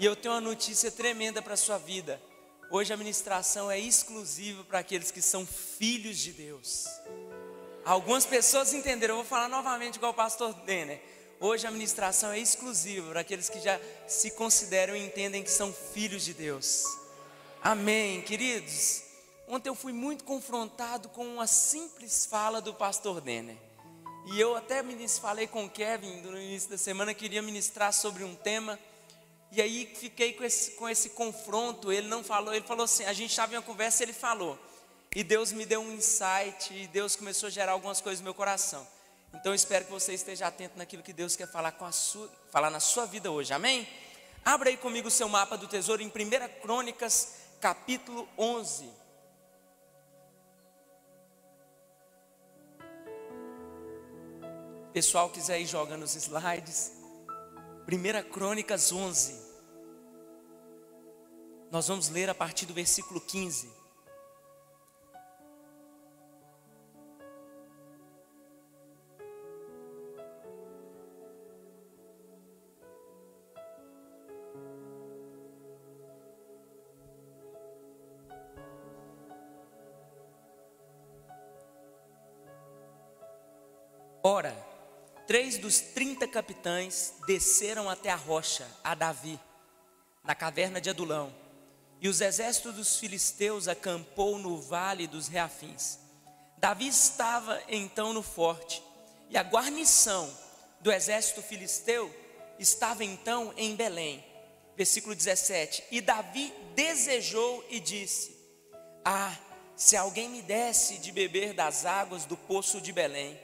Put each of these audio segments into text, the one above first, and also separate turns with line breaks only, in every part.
E eu tenho uma notícia tremenda para a sua vida. Hoje a ministração é exclusiva para aqueles que são filhos de Deus. Algumas pessoas entenderam, eu vou falar novamente igual o pastor Denner. Hoje a ministração é exclusiva para aqueles que já se consideram e entendem que são filhos de Deus. Amém, queridos. Ontem eu fui muito confrontado com uma simples fala do pastor Denner. E eu até falei com o Kevin no início da semana, queria ministrar sobre um tema. E aí fiquei com esse confronto. Ele não falou, ele falou assim, a gente estava em uma conversa e ele falou. E Deus me deu um insight, e Deus começou a gerar algumas coisas no meu coração. Então eu espero que você esteja atento naquilo que Deus quer falar, falar na sua vida hoje, amém? Abra aí comigo o seu mapa do tesouro em 1 Crônicas, capítulo 11. Pessoal, quiser ir jogando os slides. 1 Crônicas 11. Nós vamos ler a partir do versículo 15. Ora, 3 dos 30 capitães desceram até a rocha, a Davi, na caverna de Adulão. E os exércitos dos filisteus acampou no vale dos Reafins. Davi estava então no forte, e a guarnição do exército filisteu estava então em Belém. Versículo 17. E Davi desejou e disse: Ah, se alguém me desse de beber das águas do poço de Belém,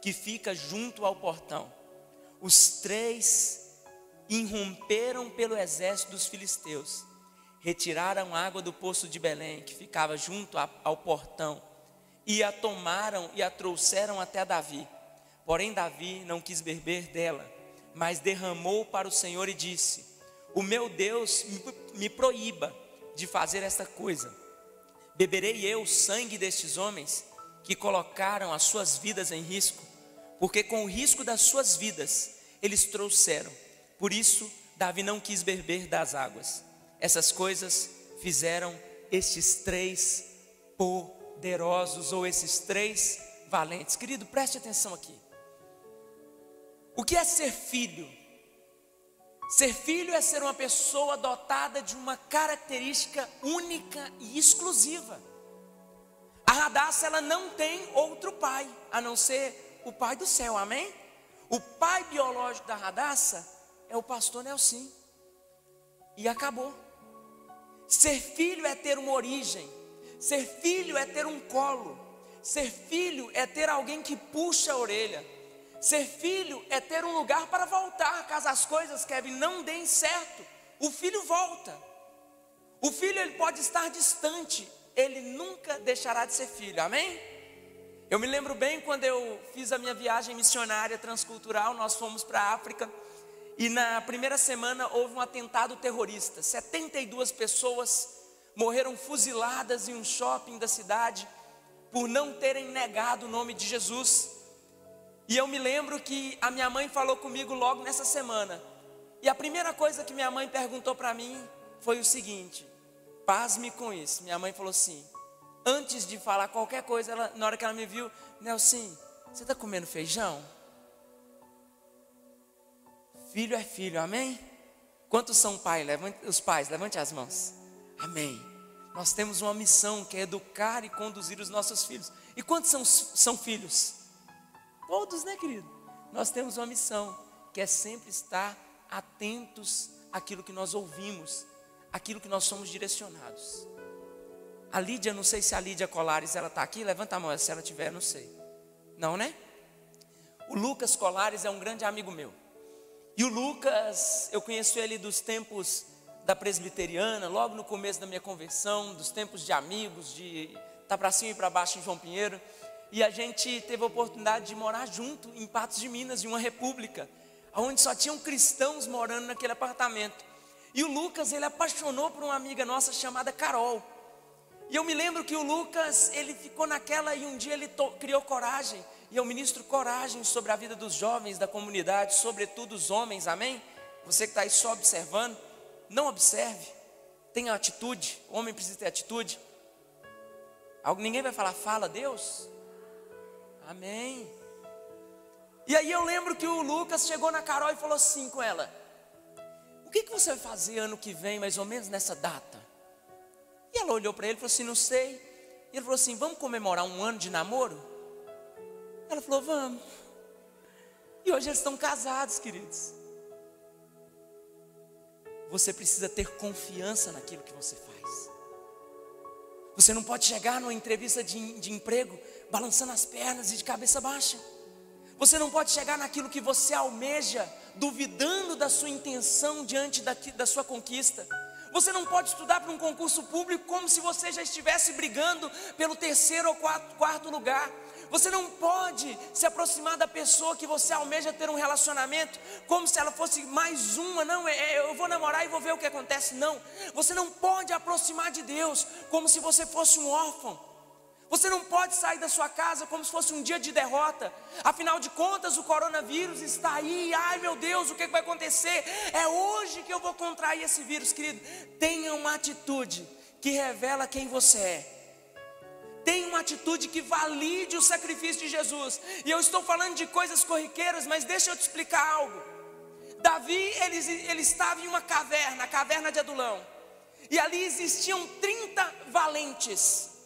que fica junto ao portão. Os 3 irromperam pelo exército dos filisteus, retiraram água do poço de Belém, que ficava junto ao portão, e a tomaram e a trouxeram até Davi. Porém Davi não quis beber dela, mas derramou para o Senhor e disse: O meu Deus me proíba de fazer esta coisa. Beberei eu o sangue destes homens que colocaram as suas vidas em risco? Porque com o risco das suas vidas eles trouxeram. Por isso Davi não quis beber das águas. Essas coisas fizeram estes 3 poderosos, ou esses 3 valentes. Querido, preste atenção aqui. O que é ser filho? Ser filho é ser uma pessoa dotada de uma característica única e exclusiva. A Radassa, ela não tem outro pai, a não ser o pai do céu, amém? O pai biológico da Radassa é o pastor Nelson. E acabou. Ser filho é ter uma origem. Ser filho é ter um colo. Ser filho é ter alguém que puxa a orelha. Ser filho é ter um lugar para voltar, caso as coisas, Kevin, não deem certo. O filho volta. O filho, ele pode estar distante, ele nunca deixará de ser filho, amém? Eu me lembro bem quando eu fiz a minha viagem missionária transcultural, nós fomos para a África, e na primeira semana houve um atentado terrorista. 72 pessoas morreram fuziladas em um shopping da cidade, por não terem negado o nome de Jesus. E eu me lembro que a minha mãe falou comigo logo nessa semana, e a primeira coisa que minha mãe perguntou para mim foi o seguinte: pasme com isso. Minha mãe falou assim, antes de falar qualquer coisa, na hora que ela me viu: Nelson, você está comendo feijão? Filho é filho, amém? Quantos são os pais? Levante as mãos. Amém. Nós temos uma missão que é educar e conduzir os nossos filhos. E quantos são filhos? Todos, né, querido? Nós temos uma missão que é sempre estar atentos àquilo que nós ouvimos, àquilo que nós somos direcionados. A Lídia, não sei se a Lídia Colares, ela está aqui, levanta a mão, se ela tiver, não sei. Não, né? O Lucas Colares é um grande amigo meu. E o Lucas, eu conheço ele dos tempos da presbiteriana, logo no começo da minha conversão, dos tempos de amigos, de estar para cima e para baixo em João Pinheiro. E a gente teve a oportunidade de morar junto em Patos de Minas, em uma república, onde só tinham cristãos morando naquele apartamento. E o Lucas, ele apaixonou por uma amiga nossa chamada Carol. E eu me lembro que o Lucas, ele ficou naquela, e um dia ele criou coragem. E eu ministro coragem sobre a vida dos jovens da comunidade, sobretudo os homens, amém? Você que está aí só observando. não observe, tenha atitude. O homem precisa ter atitude. Ninguém vai falar, fala Deus? Amém. E aí eu lembro que o Lucas chegou na Carol e falou assim com ela: o que você vai fazer ano que vem, mais ou menos nessa data? E ela olhou para ele e falou assim, não sei. E ele falou assim, vamos comemorar 1 ano de namoro? Ela falou, vamos. E hoje eles estão casados, queridos. Você precisa ter confiança naquilo que você faz. Você não pode chegar numa entrevista de emprego balançando as pernas e de cabeça baixa. Você não pode chegar naquilo que você almeja, duvidando da sua intenção diante da sua conquista. Você não pode estudar para um concurso público como se você já estivesse brigando pelo 3º ou 4º lugar. Você não pode se aproximar da pessoa que você almeja ter um relacionamento como se ela fosse mais uma. Não, eu vou namorar e vou ver o que acontece. Não, você não pode aproximar de Deus como se você fosse um órfão. Você não pode sair da sua casa como se fosse um dia de derrota. Afinal de contas, o coronavírus está aí. Ai meu Deus, o que vai acontecer? É hoje que eu vou contrair esse vírus, querido. Tenha uma atitude que revela quem você é. Tenha uma atitude que valide o sacrifício de Jesus. E eu estou falando de coisas corriqueiras, mas deixa eu te explicar algo. Davi, ele estava em uma caverna, a caverna de Adulão. E ali existiam 30 valentes.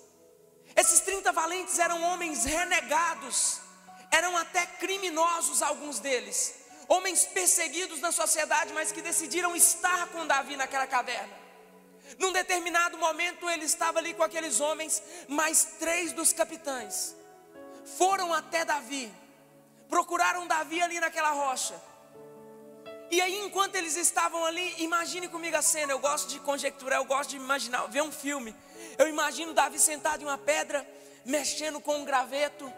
Esses 30 valentes eram homens renegados, eram até criminosos alguns deles, homens perseguidos na sociedade, mas que decidiram estar com Davi naquela caverna. Num determinado momento ele estava ali com aqueles homens, mas 3 dos capitães foram até Davi, procuraram Davi ali naquela rocha. E aí enquanto eles estavam ali, imagine comigo a cena, eu gosto de conjecturar, eu gosto de imaginar, ver um filme. Eu imagino Davi sentado em uma pedra, mexendo com um graveto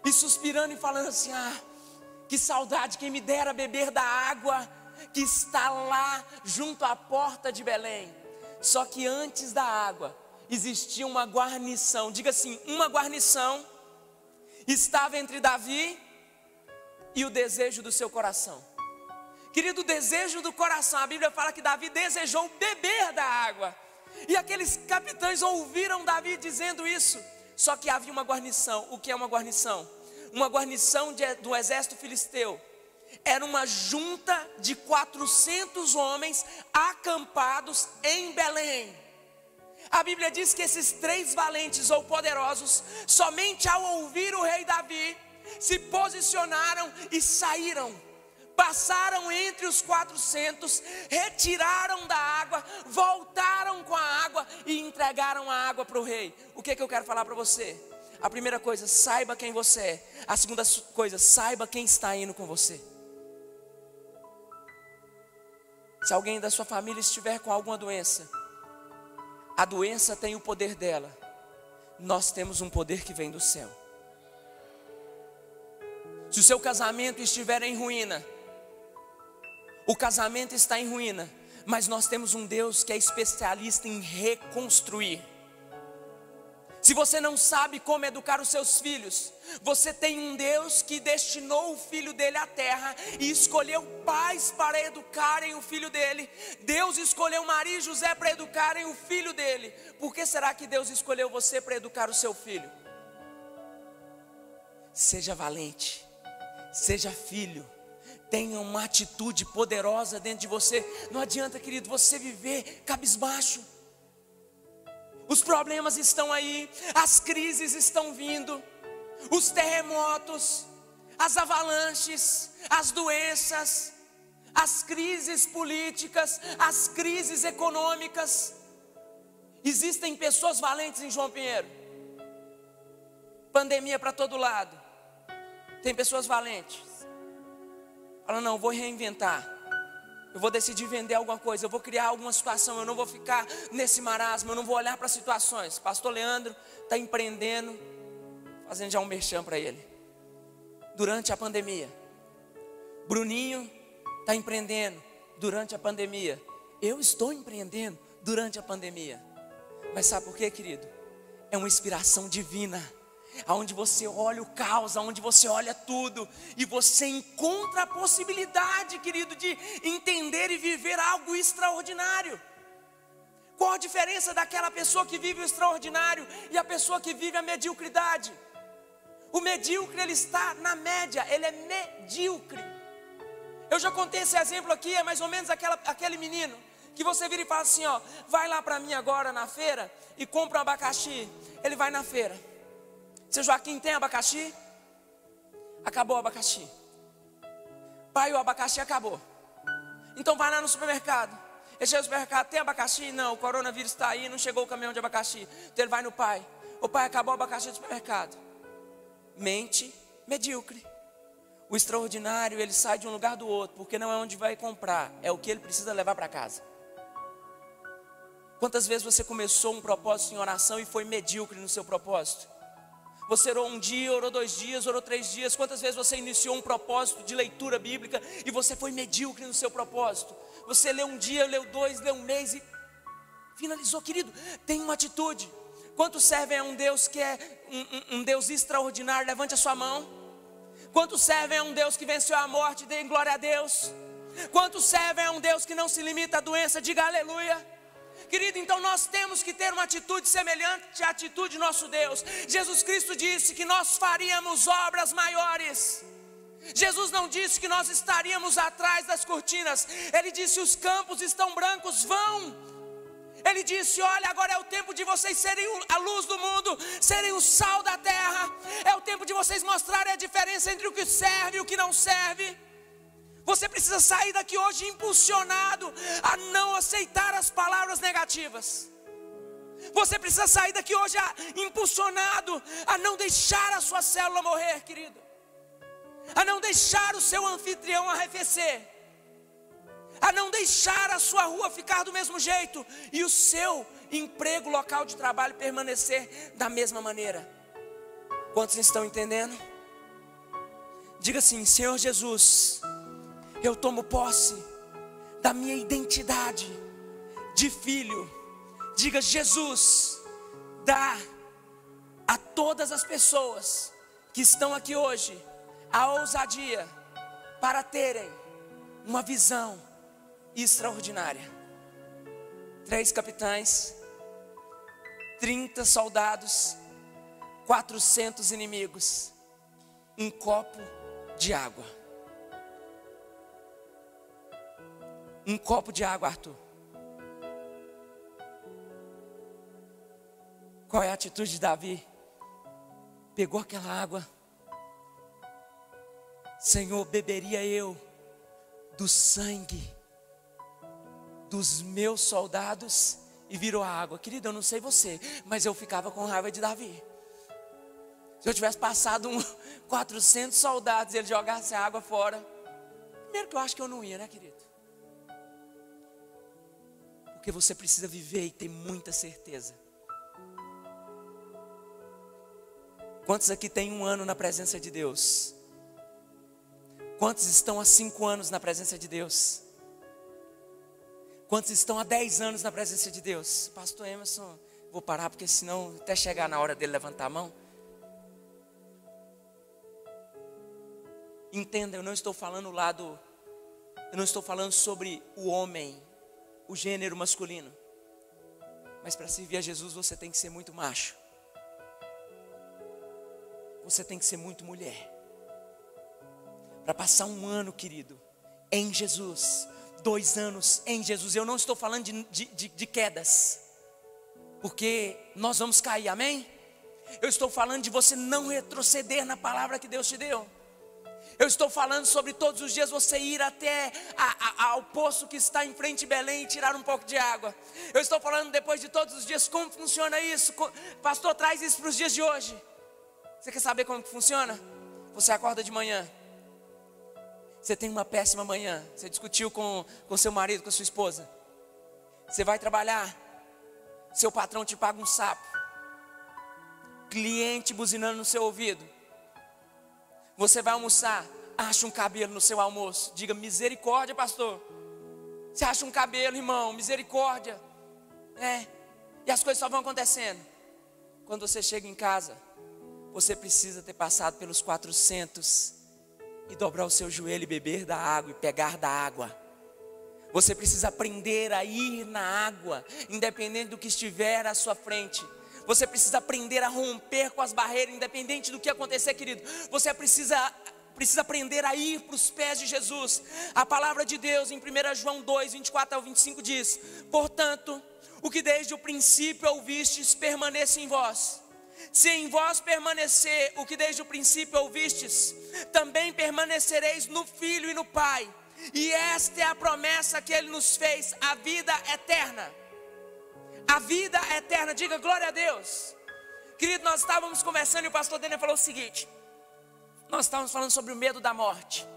e suspirando e falando assim, que saudade, quem me dera beber da água que está lá junto à porta de Belém. Só que antes da água existia uma guarnição, diga assim, uma guarnição estava entre Davi e o desejo do seu coração. Querido, o desejo do coração, a Bíblia fala que Davi desejou beber da água. E aqueles capitães ouviram Davi dizendo isso. Só que havia uma guarnição. O que é uma guarnição? Uma guarnição do exército filisteu. Era uma junta de 400 homens acampados em Belém. A Bíblia diz que esses 3 valentes ou poderosos, somente ao ouvir o rei Davi, se posicionaram e saíram. Passaram entre os 400, retiraram da água, voltaram com a água e entregaram a água para o rei. O que eu quero falar para você? A primeira coisa, saiba quem você é. A segunda coisa, saiba quem está indo com você. Se alguém da sua família estiver com alguma doença, a doença tem o poder dela. Nós temos um poder que vem do céu. Se o seu casamento estiver em ruína, o casamento está em ruína, mas nós temos um Deus que é especialista em reconstruir. Se você não sabe como educar os seus filhos, você tem um Deus que destinou o filho dele à terra e escolheu pais para educarem o filho dele. Deus escolheu Maria e José para educarem o filho dele. Por que será que Deus escolheu você para educar o seu filho? Seja valente, seja filho. Tenha uma atitude poderosa dentro de você. Não adianta, querido, você viver cabisbaixo. Os problemas estão aí, as crises estão vindo, os terremotos, as avalanches, as doenças, as crises políticas, as crises econômicas. Existem pessoas valentes em João Pinheiro. Pandemia para todo lado. Tem pessoas valentes. Fala, não, eu vou reinventar. Eu vou decidir vender alguma coisa, eu vou criar alguma situação, eu não vou ficar nesse marasmo, eu não vou olhar para situações. Pastor Leandro está empreendendo, fazendo já um merchan para ele. Durante a pandemia. Bruninho está empreendendo durante a pandemia. Eu estou empreendendo durante a pandemia. Mas sabe por quê, querido? É uma inspiração divina. aonde você olha o caos, aonde você olha tudo e você encontra a possibilidade, querido, de entender e viver algo extraordinário. Qual a diferença daquela pessoa que vive o extraordinário e a pessoa que vive a mediocridade? O medíocre, ele está na média, ele é medíocre. Eu já contei esse exemplo aqui, é mais ou menos aquele menino que você vira e fala assim, ó, vai lá para mim agora na feira e compra um abacaxi. Ele vai na feira. Seu Joaquim, tem abacaxi? Acabou o abacaxi. Pai, o abacaxi acabou. Então vai lá no supermercado. Ele chega no supermercado, tem abacaxi? Não, o coronavírus está aí, não chegou o caminhão de abacaxi. Então ele vai no pai. O pai, acabou o abacaxi do supermercado. Mente medíocre. O extraordinário, ele sai de um lugar do outro, porque não é onde vai comprar, é o que ele precisa levar para casa. Quantas vezes você começou um propósito em oração e foi medíocre no seu propósito? Você orou um dia, orou 2 dias, orou 3 dias. Quantas vezes você iniciou um propósito de leitura bíblica e você foi medíocre no seu propósito? Você leu um dia, leu 2, leu um mês e finalizou. Querido, tem uma atitude. Quantos servem a um Deus que é um Deus extraordinário? Levante a sua mão. Quantos servem a um Deus que venceu a morte? Dê glória a Deus. Quantos servem a um Deus que não se limita à doença? Diga aleluia. Querido, então nós temos que ter uma atitude semelhante à atitude de nosso Deus. Jesus Cristo disse que nós faríamos obras maiores. Jesus não disse que nós estaríamos atrás das cortinas. Ele disse, os campos estão brancos, vão. Ele disse, olha, agora é o tempo de vocês serem a luz do mundo, serem o sal da terra. É o tempo de vocês mostrarem a diferença entre o que serve e o que não serve. Você precisa sair daqui hoje impulsionado a não aceitar as palavras negativas. Você precisa sair daqui hoje impulsionado a não deixar a sua célula morrer, querido. A não deixar o seu anfitrião arrefecer. A não deixar a sua rua ficar do mesmo jeito. E o seu emprego, local de trabalho permanecer da mesma maneira. Quantos estão entendendo? Diga assim, Senhor Jesus, eu tomo posse da minha identidade de filho. Diga, Jesus, dá a todas as pessoas que estão aqui hoje a ousadia para terem uma visão extraordinária. 3 capitães, 30 soldados, 400 inimigos, um copo de água. Um copo de água, Arthur. Qual é a atitude de Davi? Pegou aquela água. Senhor, beberia eu do sangue dos meus soldados e virou a água. Querido, eu não sei você, mas eu ficava com raiva de Davi. Se eu tivesse passado 400 soldados e ele jogasse a água fora, primeiro que eu acho que eu não ia, né, querido? Porque você precisa viver e ter muita certeza. Quantos aqui têm 1 ano na presença de Deus? Quantos estão há 5 anos na presença de Deus? Quantos estão há 10 anos na presença de Deus? Pastor Emerson, vou parar porque senão até chegar na hora dele levantar a mão. Entenda, eu não estou falando eu não estou falando sobre o homem, o gênero masculino. Mas para servir a Jesus você tem que ser muito macho. Você tem que ser muito mulher. Para passar 1 ano, querido, em Jesus, 2 anos em Jesus. Eu não estou falando de quedas, porque nós vamos cair, amém? Eu estou falando de você não retroceder na palavra que Deus te deu. Eu estou falando sobre todos os dias você ir até ao poço que está em frente de Belém e tirar um pouco de água. Eu estou falando depois de todos os dias como funciona isso. Pastor, traz isso para os dias de hoje. Você quer saber como que funciona? Você acorda de manhã. Você tem uma péssima manhã. Você discutiu com seu marido, com a sua esposa. Você vai trabalhar. Seu patrão te paga um sapo. Cliente buzinando no seu ouvido. Você vai almoçar, acha um cabelo no seu almoço. Diga, misericórdia, pastor. Você acha um cabelo, irmão, misericórdia. E as coisas só vão acontecendo. Quando você chega em casa, você precisa ter passado pelos 400 e dobrar o seu joelho e beber da água e pegar da água. Você precisa aprender a ir na água, independente do que estiver à sua frente. Você precisa aprender a romper com as barreiras, independente do que acontecer, querido. Você precisa aprender a ir para os pés de Jesus. A palavra de Deus em 1 João 2, 24 ao 25 diz: portanto, o que desde o princípio ouvistes permaneça em vós. Se em vós permanecer o que desde o princípio ouvistes, também permanecereis no Filho e no Pai. E esta é a promessa que Ele nos fez, a vida eterna. A vida eterna, diga glória a Deus. Querido, nós estávamos conversando e o pastor Daniel falou o seguinte: nós estávamos falando sobre o medo da morte.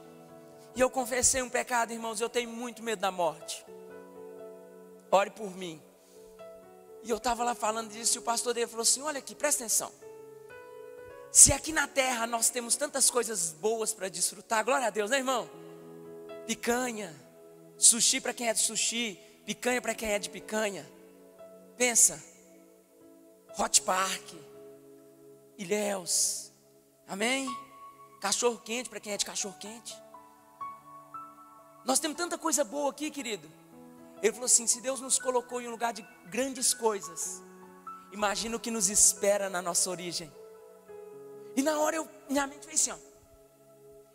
E eu confessei um pecado, irmãos, eu tenho muito medo da morte. Ore por mim. E eu estava lá falando disso e o pastor Daniel falou assim: olha aqui, presta atenção. Se aqui na terra nós temos tantas coisas boas para desfrutar, glória a Deus, né, irmão? Picanha, sushi para quem é de sushi, picanha para quem é de picanha. Pensa, Hot Park, Ilhéus, amém? Cachorro quente para quem é de cachorro quente. Nós temos tanta coisa boa aqui, querido. Ele falou assim: se Deus nos colocou em um lugar de grandes coisas, imagina o que nos espera na nossa origem. E na hora minha mente fez assim, ó.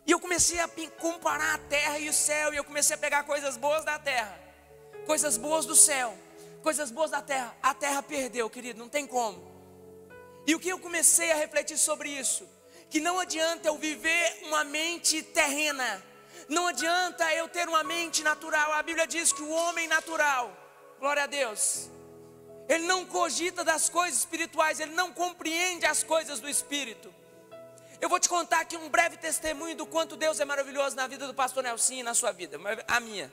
E eu comecei a comparar a terra e o céu. E eu comecei a pegar coisas boas da terra, coisas boas do céu, coisas boas da terra. A terra perdeu, querido, não tem como. E o que eu comecei a refletir sobre isso? Que não adianta eu viver uma mente terrena, não adianta eu ter uma mente natural. A Bíblia diz que o homem natural, glória a Deus, ele não cogita das coisas espirituais, ele não compreende as coisas do Espírito. Eu vou te contar aqui um breve testemunho do quanto Deus é maravilhoso na vida do pastor Nelson e na sua vida, a minha.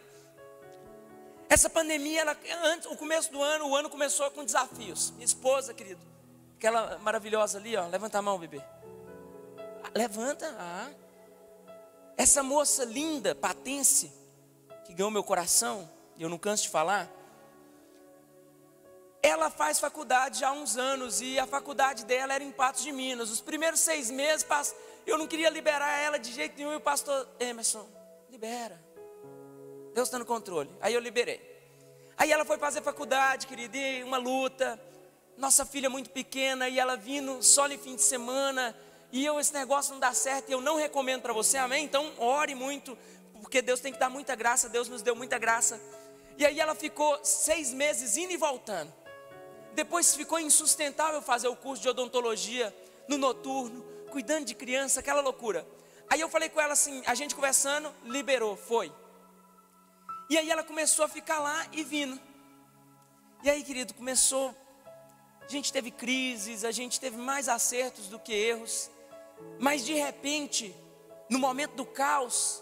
Essa pandemia, antes, o começo do ano, o ano começou com desafios. Minha esposa, querido, aquela maravilhosa ali, ó, levanta a mão, bebê. Levanta, Essa moça linda, Patence, que ganhou meu coração, e eu não canso de falar. Ela faz faculdade já há uns anos e a faculdade dela era em Patos de Minas. Os primeiros 6 meses, eu não queria liberar ela de jeito nenhum. E o pastor Emerson, libera, Deus está no controle. Aí eu liberei. Aí ela foi fazer faculdade, querida, e uma luta. Nossa filha muito pequena e ela vindo só no fim de semana. E esse negócio não dá certo e eu não recomendo para você, amém? Então ore muito, porque Deus tem que dar muita graça. Deus nos deu muita graça. E aí ela ficou 6 meses indo e voltando. Depois ficou insustentável fazer o curso de odontologia no noturno, cuidando de criança, aquela loucura. Aí eu falei com ela assim, a gente conversando, liberou, foi. E aí ela começou a ficar lá e vindo. E aí, querido, começou, a gente teve crises, a gente teve mais acertos do que erros. Mas de repente, no momento do caos,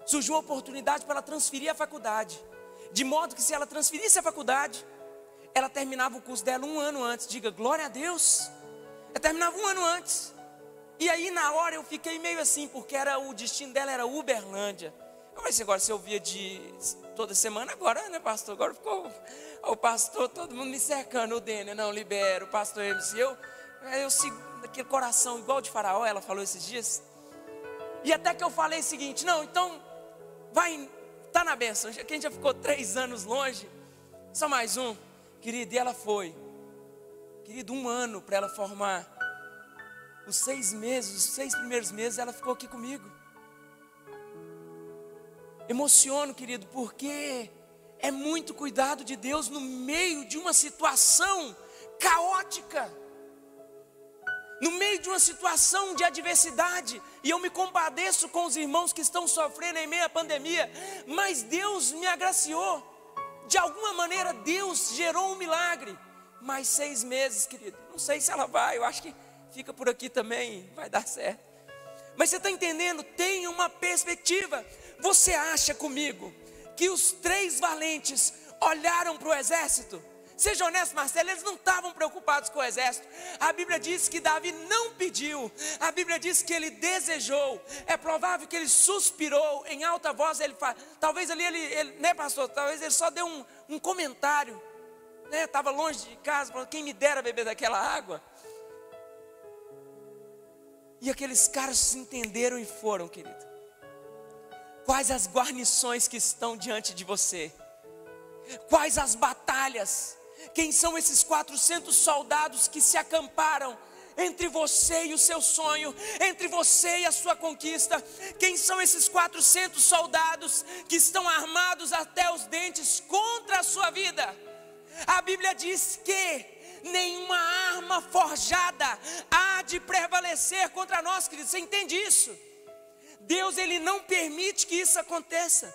surgiu a oportunidade para ela transferir a faculdade. De modo que se ela transferisse a faculdade, ela terminava o curso dela 1 ano antes. Diga glória a Deus. Ela terminava 1 ano antes. E aí na hora eu fiquei meio assim, porque o destino dela era Uberlândia. Eu falei assim, agora você ouvia de toda semana, agora, né, pastor? Agora ficou o pastor, todo mundo me cercando. O Dênia, não, libera. O pastor MC, eu sigo aquele coração igual de Faraó, ela falou esses dias. E até que eu falei o seguinte, não, então vai, tá na bênção. Quem já ficou 3 anos longe, só mais um. Querido, e ela foi. Querido, 1 ano para ela formar. Os 6 meses, os 6 primeiros meses, ela ficou aqui comigo. Emociono, querido, porque é muito cuidado de Deus no meio de uma situação caótica. No meio de uma situação de adversidade. E eu me compadeço com os irmãos que estão sofrendo em meio à pandemia. Mas Deus me agraciou. De alguma maneira Deus gerou um milagre. Mais 6 meses, querido. Não sei se ela vai, eu acho que fica por aqui também, vai dar certo. Mas você está entendendo? Tem uma perspectiva. Você acha comigo que os 3 valentes olharam para o exército? Seja honesto, Marcelo, eles não estavam preocupados com o exército. A Bíblia diz que Davi não pediu. A Bíblia diz que ele desejou. É provável que ele suspirou em alta voz. Talvez ali ele, né, pastor? Talvez ele só deu um comentário, né? Estava longe de casa, falando, quem me dera beber daquela água. E aqueles caras entenderam e foram, querido. Quais as guarnições que estão diante de você? Quais as batalhas? Quem são esses 400 soldados que se acamparam entre você e o seu sonho, entre você e a sua conquista? Quem são esses 400 soldados que estão armados até os dentes contra a sua vida? A Bíblia diz que nenhuma arma forjada há de prevalecer contra nós, querido. Você entende isso? Deus, Ele não permite que isso aconteça.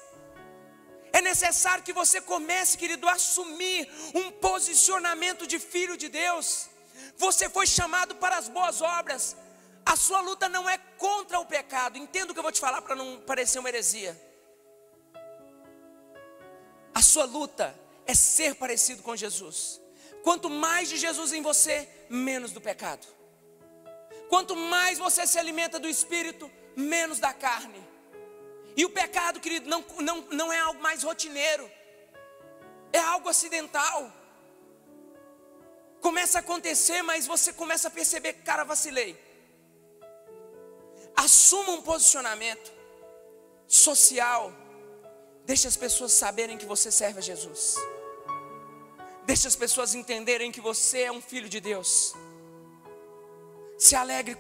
É necessário que você comece, querido, a assumir um posicionamento de filho de Deus. Você foi chamado para as boas obras. A sua luta não é contra o pecado. Entenda o que eu vou te falar para não parecer uma heresia. A sua luta é ser parecido com Jesus. Quanto mais de Jesus em você, menos do pecado. Quanto mais você se alimenta do Espírito, menos da carne. E o pecado, querido, não é algo mais rotineiro. É algo acidental. Começa a acontecer, mas você começa a perceber que, cara, vacilei. Assuma um posicionamento social. Deixe as pessoas saberem que você serve a Jesus. Deixe as pessoas entenderem que você é um filho de Deus. Se alegre.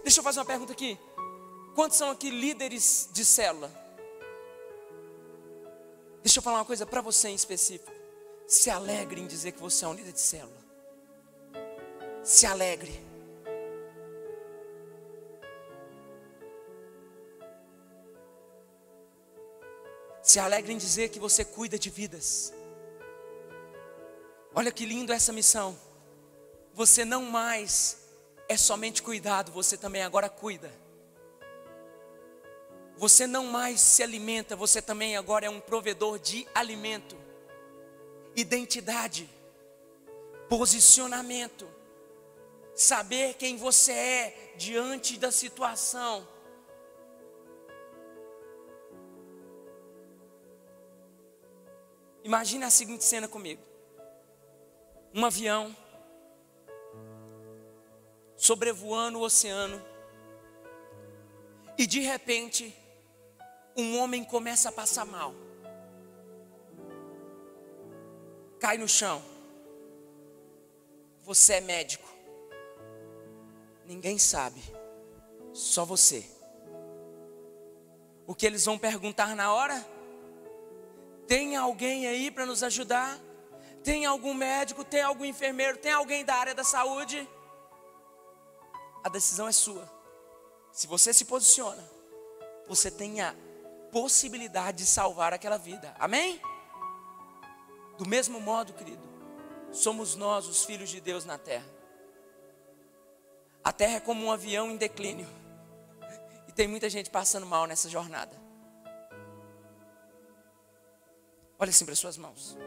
Deixa eu fazer uma pergunta aqui. Quantos são aqui líderes de célula? Deixa eu falar uma coisa para você em específico. Se alegre em dizer que você é um líder de célula. Se alegre. Se alegre em dizer que você cuida de vidas. Olha que lindo essa missão. Você não mais é somente cuidado, você também agora cuida. Você não mais se alimenta, você também agora é um provedor de alimento. Identidade, posicionamento, saber quem você é diante da situação. Imagine a seguinte cena comigo. Um avião sobrevoando o oceano e de repente um homem começa a passar mal, cai no chão. Você é médico, ninguém sabe, só você. O que eles vão perguntar na hora? Tem alguém aí para nos ajudar? Tem algum médico? Tem algum enfermeiro? Tem alguém da área da saúde? A decisão é sua. Se você se posiciona, você tem a possibilidade de salvar aquela vida. Amém? Do mesmo modo, querido, somos nós os filhos de Deus na terra. A terra é como um avião em declínio. E tem muita gente passando mal nessa jornada. Olha assim para as suas mãos.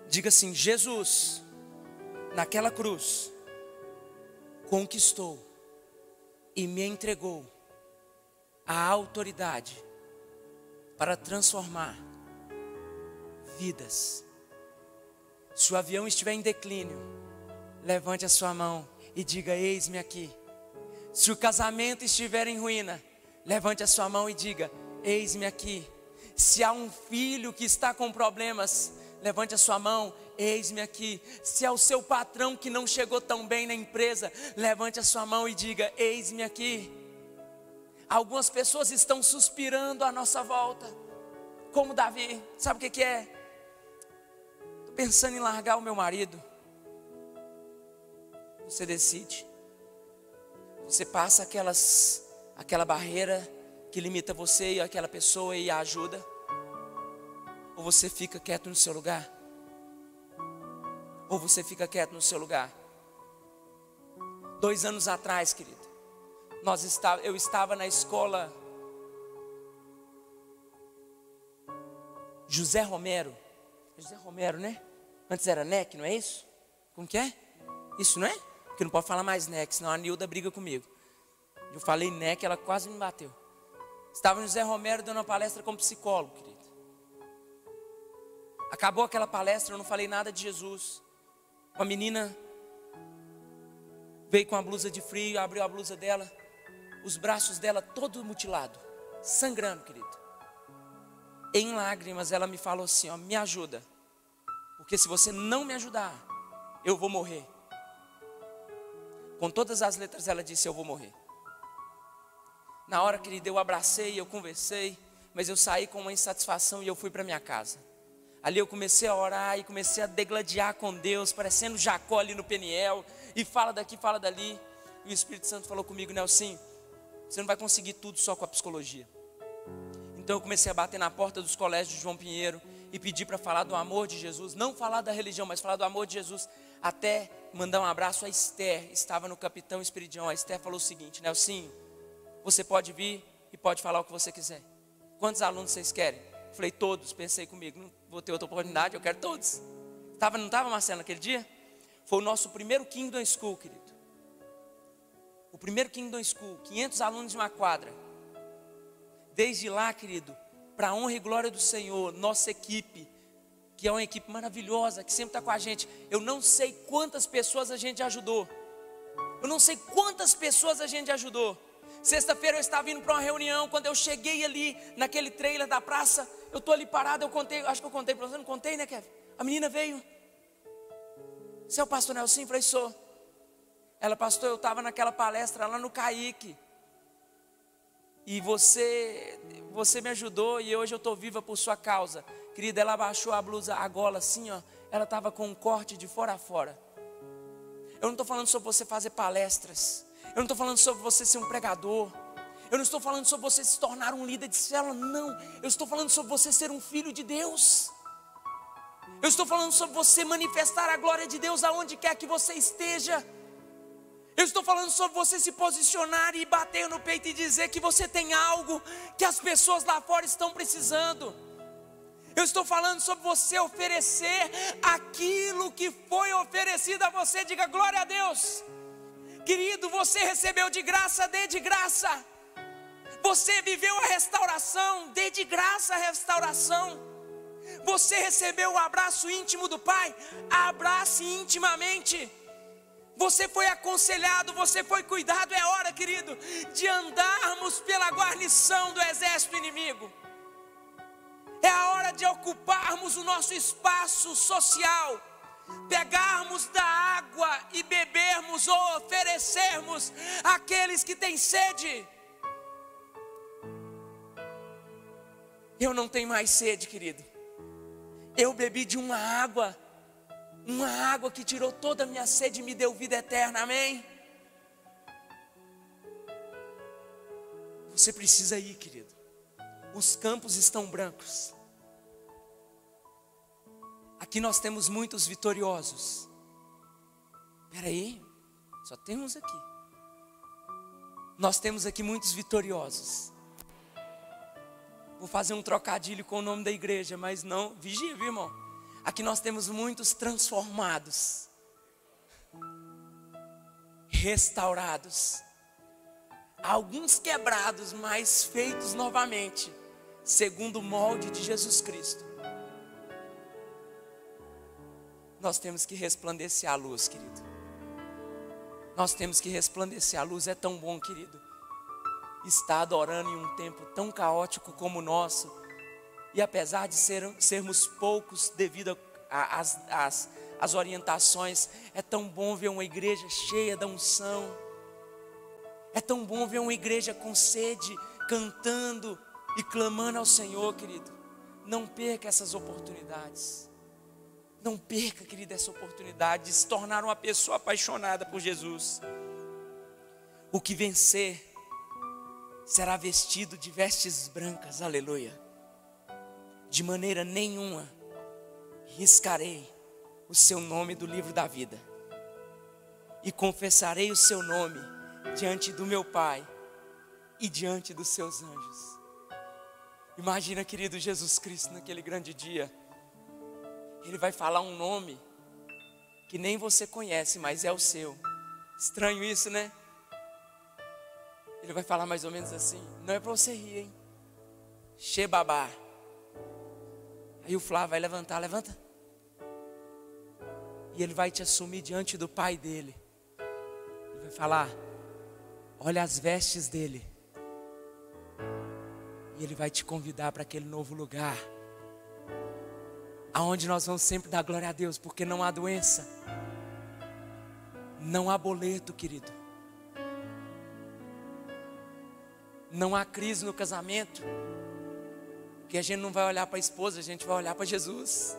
Diga assim: Jesus, naquela cruz, conquistou e me entregou a autoridade para transformar vidas. Se o avião estiver em declínio, levante a sua mão e diga: eis-me aqui. Se o casamento estiver em ruína, levante a sua mão e diga: eis-me aqui. Se há um filho que está com problemas, levante a sua mão, eis-me aqui. Se é o seu patrão que não chegou tão bem na empresa, levante a sua mão e diga: eis-me aqui. Algumas pessoas estão suspirando à nossa volta, como Davi. Sabe o que é? Estou pensando em largar o meu marido. Você decide. Você passa aquela barreira que limita você e aquela pessoa e a ajuda? Ou você fica quieto no seu lugar? Ou você fica quieto no seu lugar? 2 anos atrás, querido, eu estava na escola José Romero, né? Antes era NEC, não é isso? Como que é? Isso, não é? Porque não pode falar mais NEC, senão a Nilda briga comigo. Eu falei NEC, ela quase me bateu. Estava no José Romero dando uma palestra como psicólogo, querido. Acabou aquela palestra, eu não falei nada de Jesus. Uma menina veio com a blusa de frio, abriu a blusa dela, os braços dela todo mutilado, sangrando, querido. Em lágrimas ela me falou assim, ó, me ajuda, porque se você não me ajudar, eu vou morrer. Com todas as letras ela disse, eu vou morrer. Na hora, querida, eu abracei, eu conversei, mas eu saí com uma insatisfação e eu fui para minha casa. Ali eu comecei a orar e comecei a degladiar com Deus, parecendo Jacó ali no Peniel, e fala daqui, fala dali. E o Espírito Santo falou comigo, Nelson, você não vai conseguir tudo só com a psicologia. Então eu comecei a bater na porta dos colégios de João Pinheiro e pedir para falar do amor de Jesus, não falar da religião, mas falar do amor de Jesus, até mandar um abraço a Esther, estava no Capitão Esperidião. A Esther falou o seguinte, Nelson, você pode vir e pode falar o que você quiser. Quantos alunos vocês querem? Falei, todos. Pensei comigo, não vou ter outra oportunidade, eu quero todos. Não estava, Marcelo, naquele dia? Foi o nosso primeiro Kingdom School, querido. O primeiro Kingdom School, 500 alunos de uma quadra. Desde lá, querido, para a honra e glória do Senhor, nossa equipe, que é uma equipe maravilhosa, que sempre está com a gente. Eu não sei quantas pessoas a gente ajudou. Sexta-feira eu estava indo para uma reunião, quando eu cheguei ali, naquele trailer da praça, eu estou ali parado, eu contei, acho que eu contei para você, não contei, né, Kevin? A menina veio, você é o pastor Nelson? Eu falei, sou. Ela, pastor, eu estava naquela palestra lá no Caique, e você me ajudou, e hoje eu estou viva por sua causa. Querida, ela abaixou a blusa, a gola assim, ó, ela estava com um corte de fora a fora. Eu não estou falando sobre você fazer palestras, eu não estou falando sobre você ser um pregador, eu não estou falando sobre você se tornar um líder de célula, não. Eu estou falando sobre você ser um filho de Deus. Eu estou falando sobre você manifestar a glória de Deus aonde quer que você esteja. Eu estou falando sobre você se posicionar e bater no peito e dizer que você tem algo que as pessoas lá fora estão precisando. Eu estou falando sobre você oferecer aquilo que foi oferecido a você. Diga glória a Deus. Querido, você recebeu de graça, dê de graça. Você viveu a restauração, dê de graça a restauração. Você recebeu o abraço íntimo do Pai, abrace intimamente. Você foi aconselhado, você foi cuidado. É hora, querido, de andarmos pela guarnição do exército inimigo. É a hora de ocuparmos o nosso espaço social, pegarmos da água e bebermos ou oferecermos àqueles que têm sede. Eu não tenho mais sede, querido. Eu bebi de uma água que tirou toda a minha sede e me deu vida eterna, amém? Você precisa ir, querido. Os campos estão brancos. Aqui nós temos muitos vitoriosos. Espera aí, só temos aqui. Nós temos aqui muitos vitoriosos. Vou fazer um trocadilho com o nome da igreja, mas não, vigia, viu, irmão? Aqui nós temos muitos transformados, restaurados, alguns quebrados, mas feitos novamente, segundo o molde de Jesus Cristo. Nós temos que resplandecer a luz, querido. Nós temos que resplandecer a luz. É tão bom, querido, estar adorando em um tempo tão caótico como o nosso. E apesar de sermos poucos devido às orientações, é tão bom ver uma igreja cheia da unção. É tão bom ver uma igreja com sede, cantando e clamando ao Senhor, querido. Não perca essas oportunidades. Não perca, querido, essa oportunidade de se tornar uma pessoa apaixonada por Jesus. O que vencer será vestido de vestes brancas, aleluia. De maneira nenhuma riscarei o seu nome do livro da vida, e confessarei o seu nome diante do meu Pai e diante dos seus anjos. Imagina, querido, Jesus Cristo naquele grande dia. Ele vai falar um nome que nem você conhece, mas é o seu. Estranho isso, né? Ele vai falar mais ou menos assim. Não é para você rir, hein? Shebabá. Aí o Flávio vai levantar, levanta. E ele vai te assumir diante do Pai dele. Ele vai falar: olha as vestes dele. E ele vai te convidar para aquele novo lugar, aonde nós vamos sempre dar glória a Deus, porque não há doença, não há boleto, querido, não há crise no casamento, que a gente não vai olhar para a esposa, a gente vai olhar para Jesus.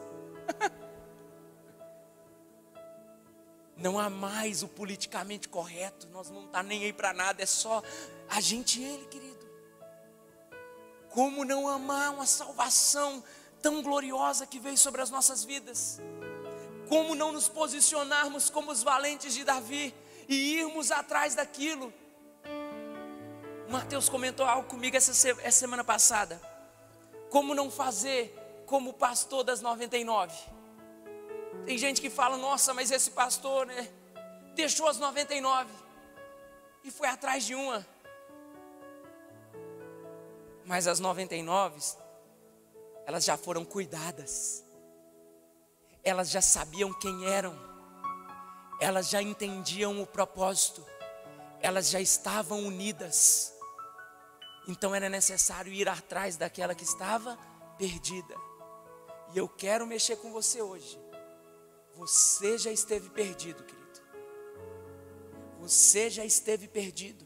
Não há mais o politicamente correto, nós não estamos nem aí para nada, é só a gente e Ele, querido. Como não amar uma salvação tão gloriosa que veio sobre as nossas vidas? Como não nos posicionarmos como os valentes de Davi e irmos atrás daquilo? Mateus comentou algo comigo essa semana passada. Como não fazer como o pastor das 99? Tem gente que fala: nossa, mas esse pastor, né, deixou as 99 e foi atrás de uma. Mas as 99, elas já foram cuidadas, elas já sabiam quem eram, elas já entendiam o propósito, elas já estavam unidas. Então era necessário ir atrás daquela que estava perdida. E eu quero mexer com você hoje. Você já esteve perdido, querido. Você já esteve perdido.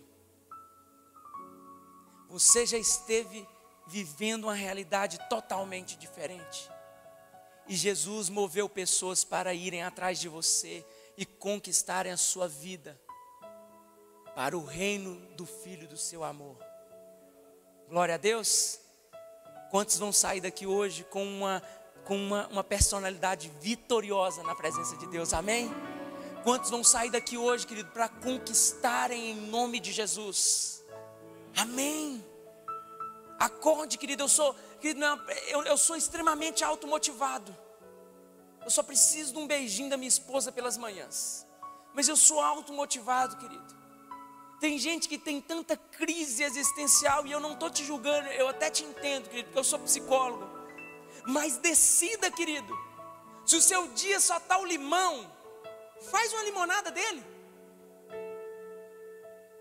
Você já esteve vivendo uma realidade totalmente diferente. E Jesus moveu pessoas para irem atrás de você e conquistarem a sua vida para o reino do Filho do seu amor. Glória a Deus. Quantos vão sair daqui hoje com uma personalidade vitoriosa na presença de Deus? Amém? Quantos vão sair daqui hoje, querido, para conquistarem em nome de Jesus? Amém. Acorde, querido, eu sou extremamente automotivado. Eu só preciso de um beijinho da minha esposa pelas manhãs. Mas eu sou automotivado, querido. Tem gente que tem tanta crise existencial, e eu não estou te julgando, eu até te entendo, querido, porque eu sou psicólogo. Mas decida, querido. Se o seu dia só está o limão, faz uma limonada dele.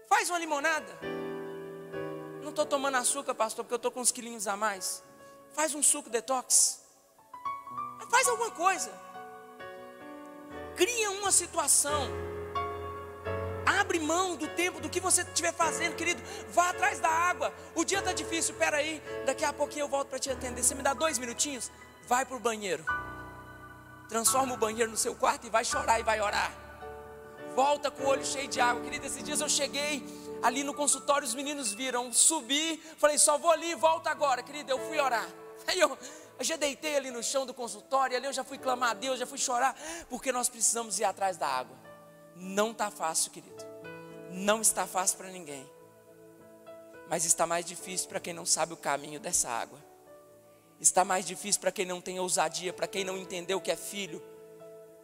Faz uma limonada. Não estou tomando açúcar, pastor, porque eu estou com uns quilinhos a mais. Faz um suco detox. Faz alguma coisa. Cria uma situação. Abre mão do tempo, do que você estiver fazendo, querido. Vá atrás da água. O dia está difícil, peraí. Daqui a pouquinho eu volto para te atender. Você me dá 2 minutinhos? Vai para o banheiro. Transforma o banheiro no seu quarto e vai chorar e vai orar. Volta com o olho cheio de água. Querido, esses dias eu cheguei ali no consultório, os meninos viram, subi, falei: só vou ali e volto agora. Querido, eu fui orar. Aí eu já deitei ali no chão do consultório, ali eu já fui clamar a Deus, já fui chorar, porque nós precisamos ir atrás da água. Não está fácil, querido. Não está fácil para ninguém. Mas está mais difícil para quem não sabe o caminho dessa água. Está mais difícil para quem não tem ousadia, para quem não entendeu o que é filho.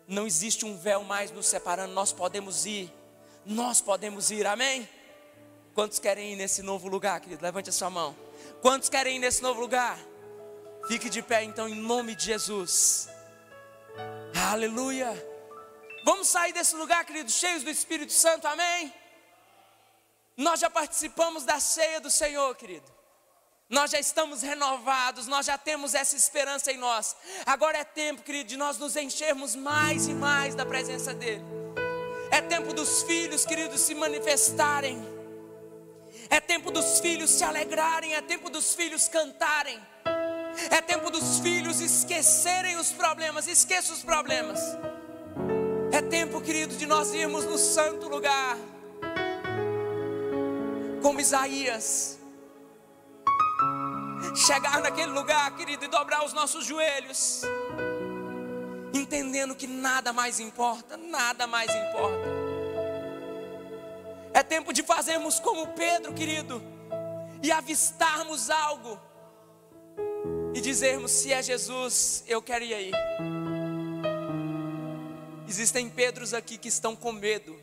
Não existe um véu mais nos separando, nós podemos ir. Nós podemos ir, amém? Quantos querem ir nesse novo lugar, querido? Levante a sua mão. Quantos querem ir nesse novo lugar? Fique de pé então, em nome de Jesus. Aleluia. Vamos sair desse lugar, querido, cheios do Espírito Santo, amém? Nós já participamos da ceia do Senhor, querido. Nós já estamos renovados, nós já temos essa esperança em nós. Agora é tempo, querido, de nós nos enchermos mais e mais da presença dEle. É tempo dos filhos, queridos, se manifestarem. É tempo dos filhos se alegrarem, é tempo dos filhos cantarem. É tempo dos filhos esquecerem os problemas, esqueça os problemas. É tempo, querido, de nós irmos no santo lugar, como Isaías. Chegar naquele lugar, querido, e dobrar os nossos joelhos, entendendo que nada mais importa, nada mais importa. É tempo de fazermos como Pedro, querido, e avistarmos algo e dizermos: se é Jesus, eu quero ir aí. Existem Pedros aqui que estão com medo.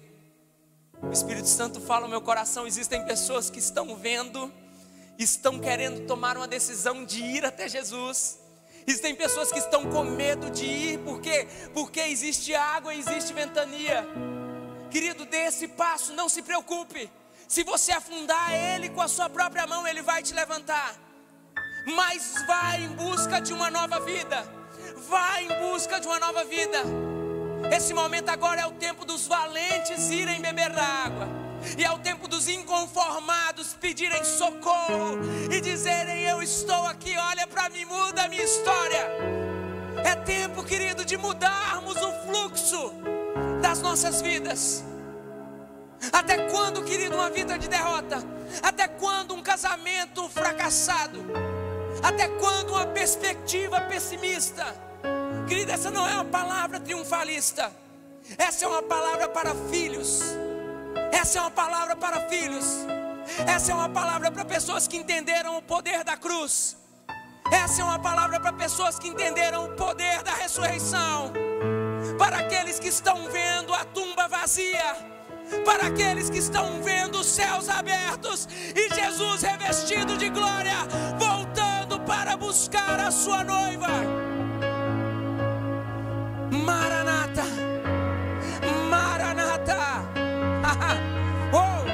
O Espírito Santo fala no meu coração: existem pessoas que estão vendo, estão querendo tomar uma decisão de ir até Jesus. Existem pessoas que estão com medo de ir, por quê? Porque existe água e existe ventania. Querido, dê esse passo, não se preocupe. Se você afundar ele com a sua própria mão, ele vai te levantar. Mas vá em busca de uma nova vida. Vá em busca de uma nova vida. Esse momento agora é o tempo dos valentes irem beber da água. E é o tempo dos inconformados pedirem socorro e dizerem: eu estou aqui, olha para mim, muda a minha história. É tempo, querido, de mudarmos o fluxo das nossas vidas. Até quando, querido, uma vida de derrota? Até quando um casamento fracassado? Até quando uma perspectiva pessimista? Querido, essa não é uma palavra triunfalista. Essa é uma palavra para filhos. Essa é uma palavra para filhos. Essa é uma palavra para pessoas que entenderam o poder da cruz. Essa é uma palavra para pessoas que entenderam o poder da ressurreição. Para aqueles que estão vendo a tumba vazia. Para aqueles que estão vendo os céus abertos e Jesus revestido de glória, voltando para buscar a sua noiva. Maranata, Maranata. Oh,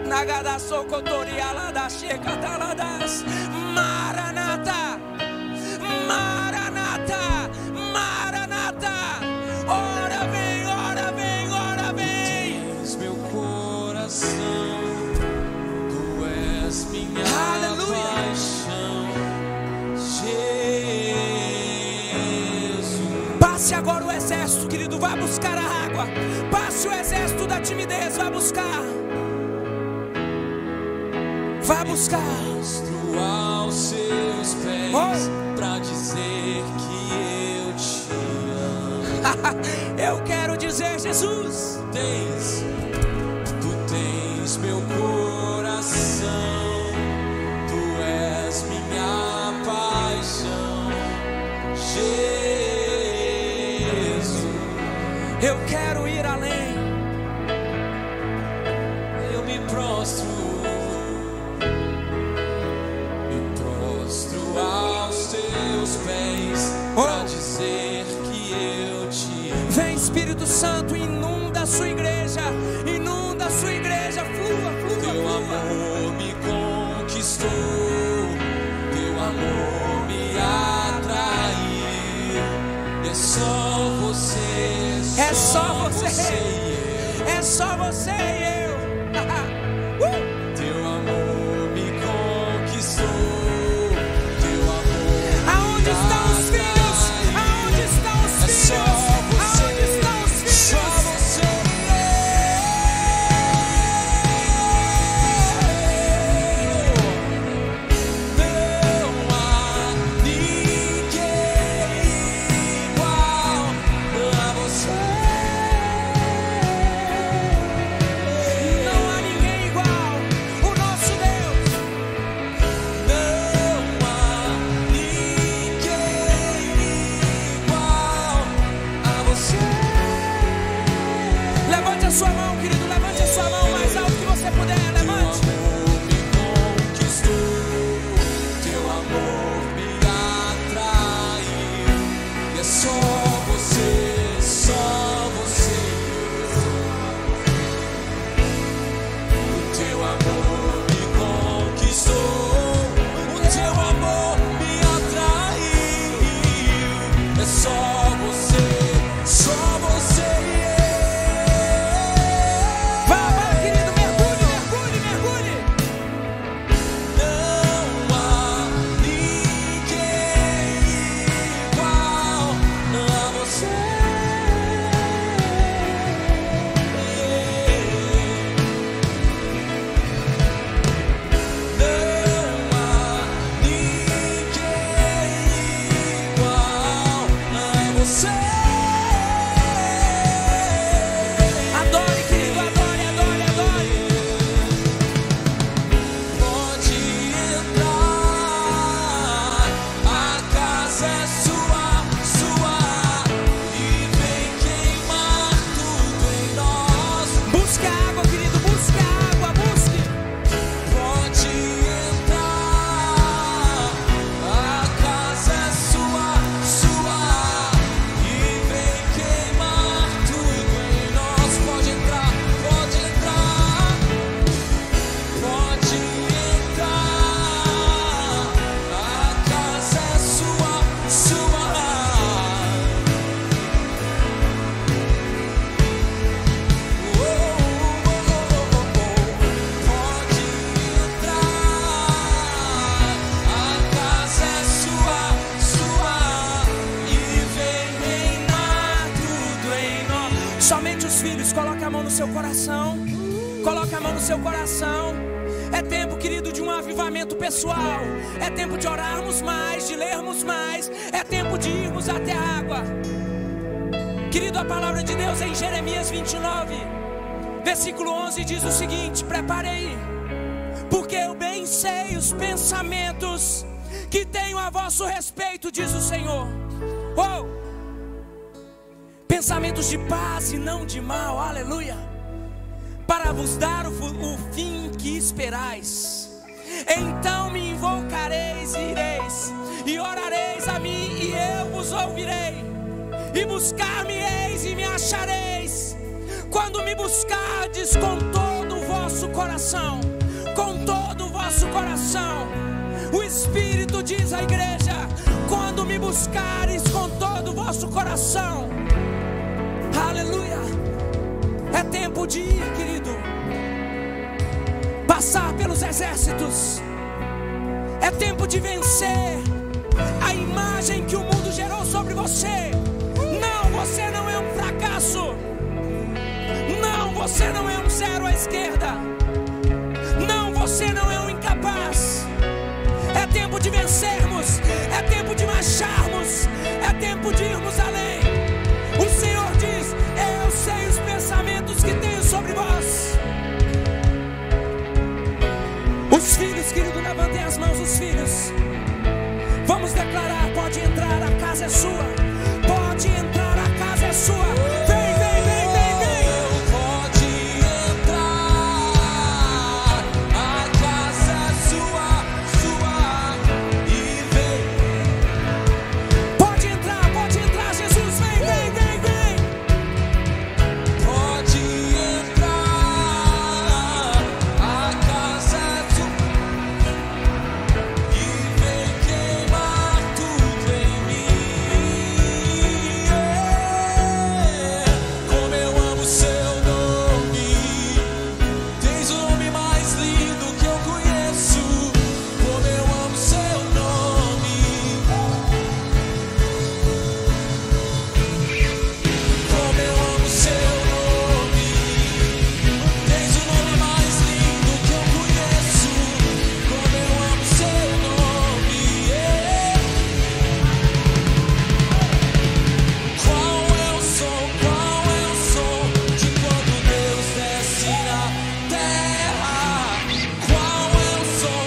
Nagada socotoriala da checa taladas. Maranata, Maranata, Maranata. Ora vem, ora vem, ora vem.
Tu és meu coração, tu és minha paixão, Jesus.
Passe agora o exército, querido, vá buscar a água. Passe o exército da timidez, vá buscar. Vá buscar.
Mostro aos seus pés pra dizer que eu te amo.
Eu quero dizer, Jesus,
tu tens meu coração, tu és minha paixão, Jesus.
eu quero ir além.
Eu me prostro aos teus pés pra dizer que eu te amo.
Vem, Espírito Santo, inunda a sua igreja, inunda a sua igreja, flua, flua,
Teu
flua.
amor me conquistou, teu amor me atraiu. É só você,
É só você,
e eu.
é só você e eu.
Teu amor me conquistou, teu amor.
Aonde estão os filhos? Aonde estão os filhos? Aonde estão os filhos?
Só você. Não há ninguém igual a você.
Não há ninguém igual, o nosso Deus.
Não há ninguém igual a você.
Levante a sua mão, querido, levante a sua mão mais alto que você puder, levante.
Teu amor me conquistou, teu amor me atraiu. E é só você, só você. O teu amor me conquistou, o teu amor me atraiu. É só você, só você.
Vá, vá, querido, mergulhe, mergulhe, mergulhe.
Não há ninguém igual a você. Não há ninguém igual a você.
Adore, querido, adore, adore, adore.
Pode entrar, a casa é sua, sua, e vem queimar tudo em nós.
Busque a água, querido, busque a água, busque.
Pode entrar, a casa é sua, sua, e
coração. Coloque a mão no seu coração. É tempo, querido, de um avivamento pessoal. É tempo de orarmos mais, de lermos mais. É tempo de irmos até a água. Querido, a palavra de Deus em Jeremias 29, versículo 11 diz o seguinte: prepare aí, porque eu bem sei os pensamentos que tenho a vosso respeito, diz o Senhor. Oh! Pensamentos de paz e não de mal, aleluia, para vos dar o fim que esperais. Então me invocareis e ireis, e orareis a mim e eu vos ouvirei, e buscar-me-eis e me achareis, quando me buscardes com todo o vosso coração. Com todo o vosso coração. O Espírito diz à igreja: quando me buscares com todo o vosso coração. Aleluia. É tempo de ir, querido, passar pelos exércitos. É tempo de vencer a imagem que o mundo gerou sobre você. Não, você não é um fracasso. Não, você não é um zero à esquerda. Não, você não é um incapaz. É tempo de vencermos. É tempo de marcharmos. É tempo de irmos além. O Senhor diz: eu sei os pensamentos que tenho sobre vós. Os filhos, querido, levantem as mãos, os filhos. Vamos declarar: pode entrar, a casa é sua. Pode entrar, a casa é sua. Vem, vem, vem, vem, vem.
Pode entrar, a casa é sua, sua, e vem.
Pode entrar, Jesus. Vem, vem, vem, vem.
Pode entrar, a casa é sua, e vem queimar tudo em mim. Como eu amo seu nome, tens o nome mais lindo que eu conheço. Como eu amo seu nome, como eu amo seu nome, tens o nome mais lindo que eu conheço. Como eu amo seu nome, Qual é o som de quando Deus desce na terra? Qual é o som?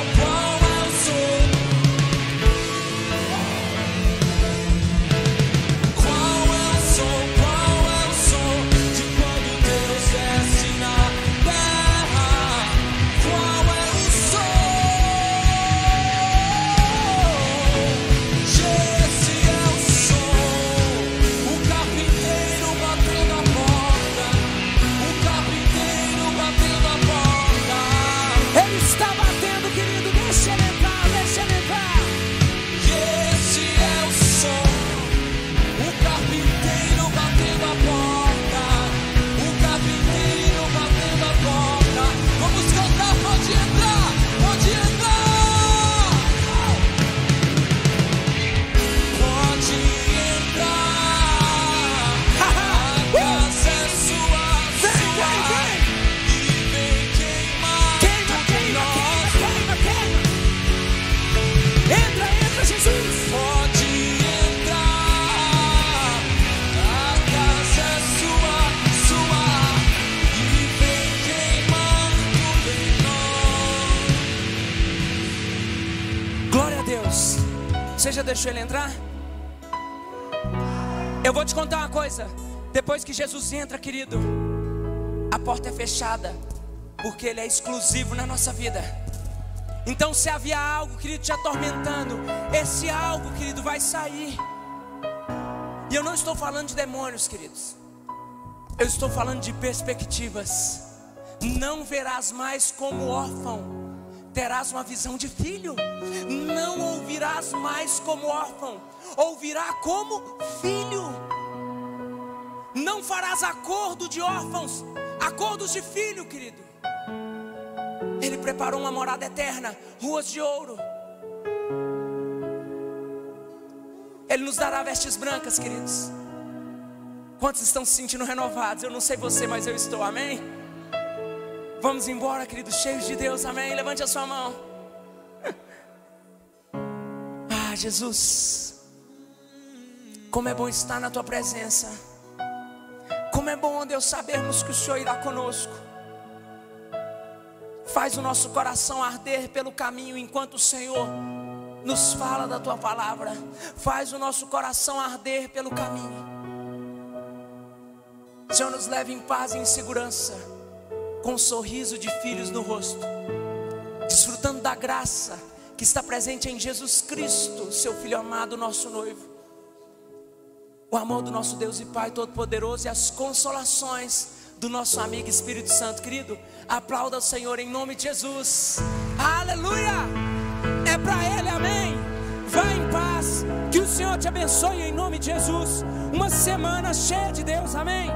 Qual é o som de quando Deus desce na terra? Qual é o som? Esse é o som. O carpinteiro batendo a porta. O carpinteiro batendo a porta.
Ele está batendo, querido. Deixa ele entrar, deixa ele entrar.
Esse é o som. O carpinteiro batendo a porta. O carpinteiro batendo a porta. Vamos cantar, pode entrar, pode entrar. Pode entrar. A casa é sua,
Vem,
sua.
vem, vem.
E vem queimar
Queima,
tudo em
queima,
nós.
queima, queima, queima. Entra, entra, Jesus.
Pode entrar, a casa é sua, sua, e vem queimar tudo em nós.
Glória a Deus. Você já deixou ele entrar? Eu vou te contar uma coisa. Depois que Jesus entra, querido, a porta é fechada, porque ele é exclusivo na nossa vida. Então, se havia algo, querido, te atormentando, esse algo, querido, vai sair. E eu não estou falando de demônios, queridos. Eu estou falando de perspectivas. Não verás mais como órfão, terás uma visão de filho. Não ouvirás mais como órfão, ouvirá como filho. Não farás acordo de órfãos, acordos de filho, querido. Ele preparou uma morada eterna, ruas de ouro. Ele nos dará vestes brancas, queridos. Quantos estão se sentindo renovados? Eu não sei você, mas eu estou, amém? Vamos embora, queridos, cheios de Deus, amém? Levante a sua mão. Ah, Jesus, como é bom estar na tua presença. Como é bom, Deus, sabermos que o Senhor irá conosco. Faz o nosso coração arder pelo caminho enquanto o Senhor nos fala da tua palavra. Faz o nosso coração arder pelo caminho. Senhor, nos leve em paz e em segurança, com um sorriso de filhos no rosto, desfrutando da graça que está presente em Jesus Cristo, seu Filho amado, nosso noivo. O amor do nosso Deus e Pai Todo-Poderoso e as consolações do nosso amigo Espírito Santo. Querido, aplauda o Senhor em nome de Jesus. Aleluia! É para Ele, amém. Vá em paz, que o Senhor te abençoe em nome de Jesus. Uma semana cheia de Deus, amém.